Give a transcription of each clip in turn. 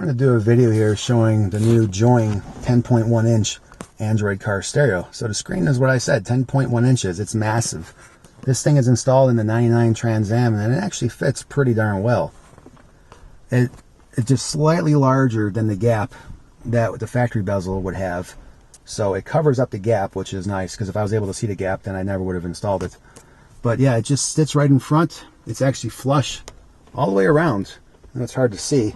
wanted to do a video here showing the new Joing 10.1 inch Android car stereo. So the screen is what I said, 10.1 inches. It's massive. This thing is installed in the 99 Trans Am, and it actually fits pretty darn well. It's just slightly larger than the gap that the factory bezel would have. So it covers up the gap, which is nice, because if I was able to see the gap, then I never would have installed it. But yeah, it just sits right in front. It's actually flush all the way around. And it's hard to see.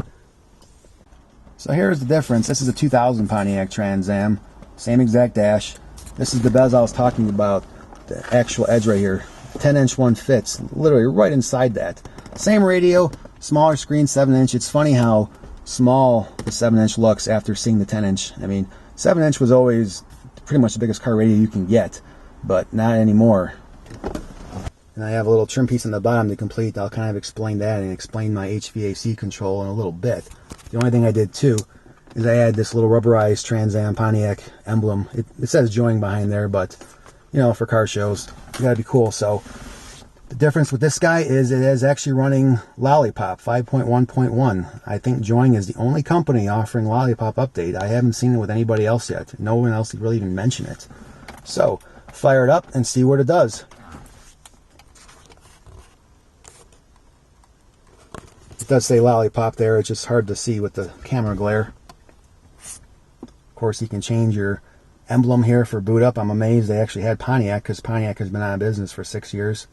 So here's the difference. This is a 2000 Pontiac Trans Am. Same exact dash. This is the bezel I was talking about. The actual edge right here. 10-inch one fits literally right inside that. Same radio, smaller screen, 7-inch. It's funny how small the 7-inch looks after seeing the 10-inch. I mean, 7-inch was always pretty much the biggest car radio you can get, but not anymore. And I have a little trim piece on the bottom to complete. I'll kind of explain that and explain my HVAC control in a little bit. The only thing I did too is I added this little rubberized Trans Am Pontiac emblem. It says Joing behind there, but you know, for car shows, you gotta be cool. So the difference with this guy is it is actually running Lollipop 5.1.1. I think Joing is the only company offering Lollipop update. I haven't seen it with anybody else yet. No one else really even mention it. So fire it up and see what it does. It does say Lollipop there. It's just hard to see with the camera glare. Of course, you can change your emblem here for boot up. I'm amazed they actually had Pontiac, because Pontiac has been out of business for 6 years.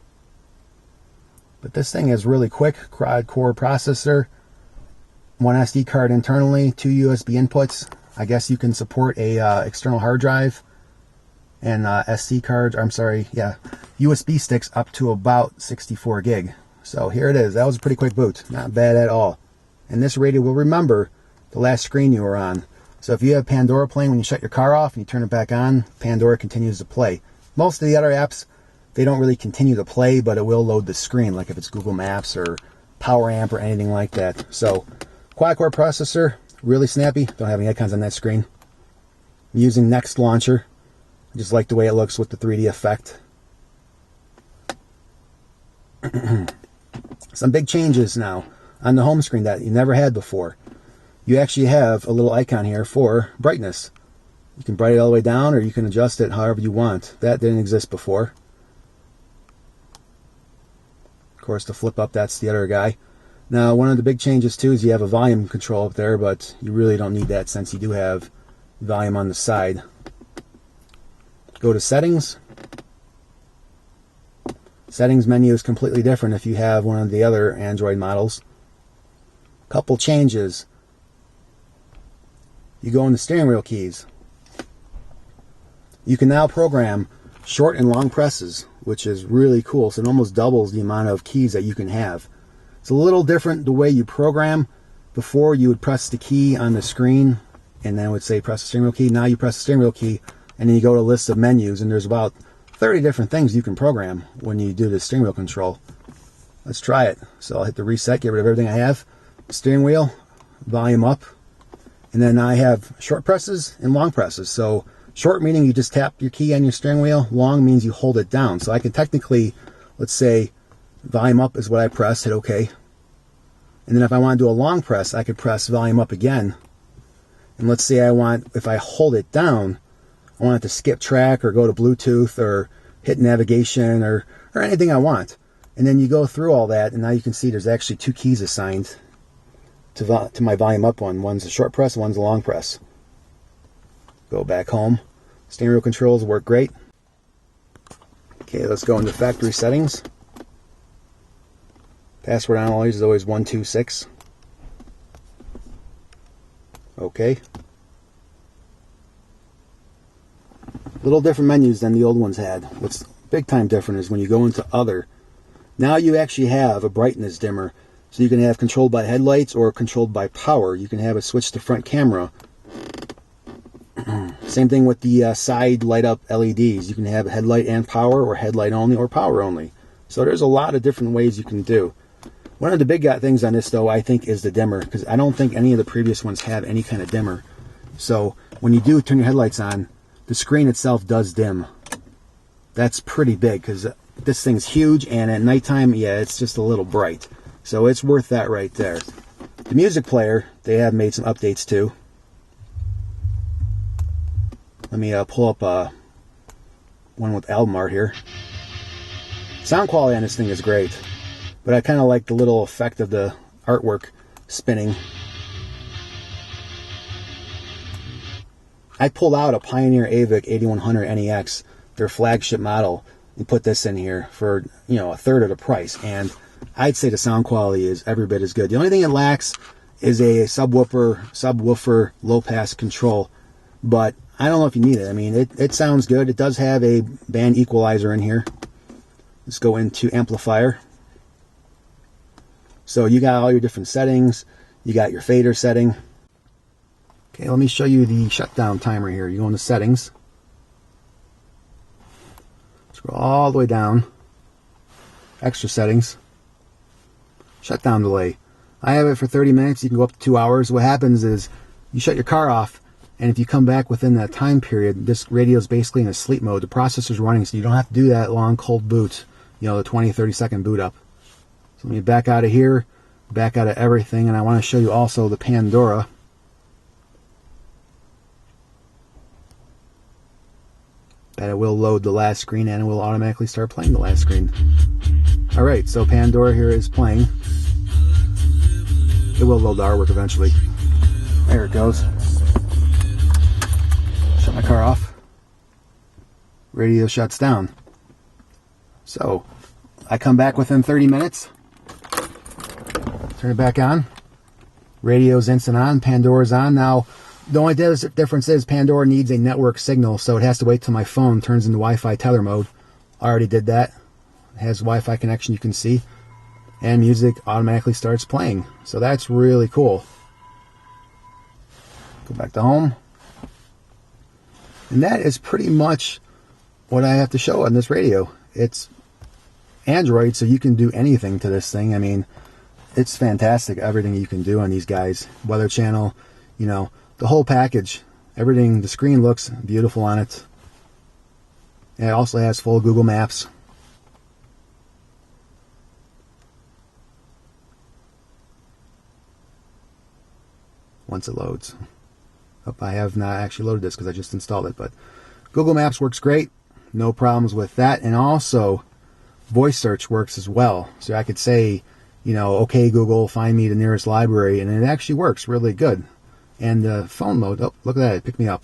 But this thing is really quick. Quad-core processor, 1 SD card internally, 2 USB inputs. I guess you can support a external hard drive and SD cards. I'm sorry, yeah, USB sticks up to about 64 gig. So here it is. That was a pretty quick boot. Not bad at all. And this radio will remember the last screen you were on. So if you have Pandora playing when you shut your car off and you turn it back on, Pandora continues to play. Most of the other apps, they don't really continue to play, but it will load the screen, like if it's Google Maps or Power Amp or anything like that. So quad-core processor, really snappy. Don't have any icons on that screen. I'm using Next Launcher. I just like the way it looks with the 3D effect. Some big changes now on the home screen that you never had before. You actually have a little icon here for brightness. You can brighten it all the way down, or you can adjust it however you want. That didn't exist before. Of course, to flip up, that's the other guy. Now, one of the big changes too is you have a volume control up there, but you really don't need that since you do have volume on the side. Go to settings. Settings menu is completely different if you have one of the other Android models. Couple changes. You go into steering wheel keys. You can now program short and long presses, which is really cool. So it almost doubles the amount of keys that you can have. It's a little different the way you program. Before, you would press the key on the screen and then it would say press the steering wheel key. Now you press the steering wheel key and then you go to a list of menus, and there's about 30 different things you can program when you do the steering wheel control. Let's try it. So I'll hit the reset, get rid of everything I have. Steering wheel, volume up, and then I have short presses and long presses. So short meaning you just tap your key on your steering wheel. Long means you hold it down. So I can technically, let's say volume up is what I press, hit OK. And then if I want to do a long press, I could press volume up again. And let's say if I hold it down, I want it to skip track or go to Bluetooth or hit navigation or anything I want. And then you go through all that, and now you can see there's actually 2 keys assigned to my volume up one. One's a short press, one's a long press. Go back home. Steering wheel controls work great. Okay, let's go into factory settings. Password on always is always 126. Okay. Little different menus than the old ones had. What's big time different is when you go into other. Now you actually have a brightness dimmer. So you can have controlled by headlights or controlled by power. You can have it switch to front camera. Same thing with the side light up LEDs. You can have headlight and power, or headlight only, or power only. So there's a lot of different ways you can do. One of the big things on this though, I think, is the dimmer, because I don't think any of the previous ones have any kind of dimmer. So when you do turn your headlights on, the screen itself does dim. That's pretty big, because this thing's huge, and at nighttime, yeah, it's just a little bright. So it's worth that right there. The music player, they have made some updates too. Let me pull up one with album art here. Sound quality on this thing is great, but I kind of like the little effect of the artwork spinning. I pulled out a Pioneer AVIC 8100 NEX, their flagship model, and put this in here for, you know, a third of the price, and I'd say the sound quality is every bit as good. The only thing it lacks is a subwoofer low pass control, but I don't know if you need it. I mean, it sounds good. It does have a band equalizer in here. Let's go into amplifier. So you got all your different settings. You got your fader setting. Okay, let me show you the shutdown timer here. You go into settings. Scroll all the way down. Extra settings. Shutdown delay. I have it for 30 minutes. You can go up to 2 hours. What happens is you shut your car off, and if you come back within that time period, this radio is basically in a sleep mode. The processor's running, so you don't have to do that long cold boot, you know, the 20-30 second boot up. So let me back out of here, back out of everything, and I want to show you also the Pandora. That it will load the last screen, and it will automatically start playing the last screen. Alright, so Pandora here is playing. It will load the artwork eventually. There it goes. Shut my car off. Radio shuts down. So, I come back within 30 minutes. Turn it back on. Radio's instant on. Pandora's on. Now, the only difference is Pandora needs a network signal, so it has to wait till my phone turns into Wi-Fi tether mode. I already did that. It has Wi-Fi connection, you can see. And music automatically starts playing. So that's really cool. Go back to home. And that is pretty much what I have to show on this radio. It's Android, so you can do anything to this thing. I mean, it's fantastic, everything you can do on these guys. Weather channel, you know, the whole package. Everything, the screen looks beautiful on it. And it also has full Google Maps. Once it loads. Oh, I have not actually loaded this because I just installed it, but Google Maps works great. No problems with that. And also, voice search works as well. So I could say, you know, okay, Google, find me the nearest library, and it actually works really good. And the phone mode, oh, look at that, it picked me up.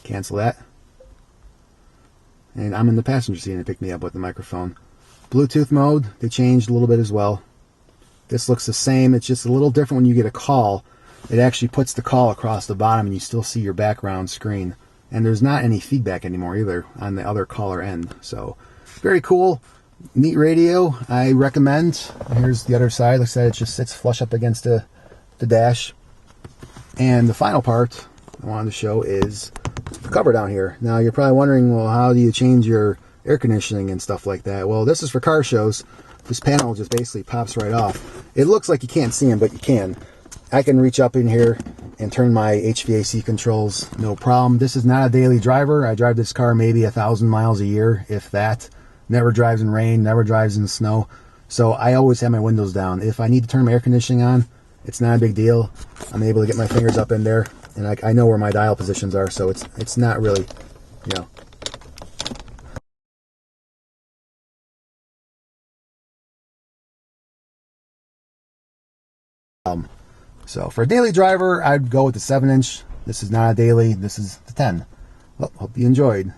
Cancel that. And I'm in the passenger seat and it picked me up with the microphone. Bluetooth mode, they changed a little bit as well. This looks the same, it's just a little different when you get a call. It actually puts the call across the bottom and you still see your background screen. And there's not any feedback anymore either on the other caller end. So, very cool. Neat radio. I recommend. Here's the other side. Like I said, it just sits flush up against the dash. And the final part I wanted to show is the cover down here. Now, you're probably wondering, well, how do you change your air conditioning and stuff like that? Well, this is for car shows. This panel just basically pops right off. It looks like you can't see them, but you can. I can reach up in here and turn my HVAC controls, no problem. This is not a daily driver. I drive this car maybe 1,000 miles a year, if that. Never drives in rain, never drives in snow. So I always have my windows down. If I need to turn my air conditioning on, it's not a big deal. I'm able to get my fingers up in there, and I know where my dial positions are, so it's not really, you know. So for a daily driver, I'd go with the 7-inch. This is not a daily, this is the 10. Well, hope you enjoyed.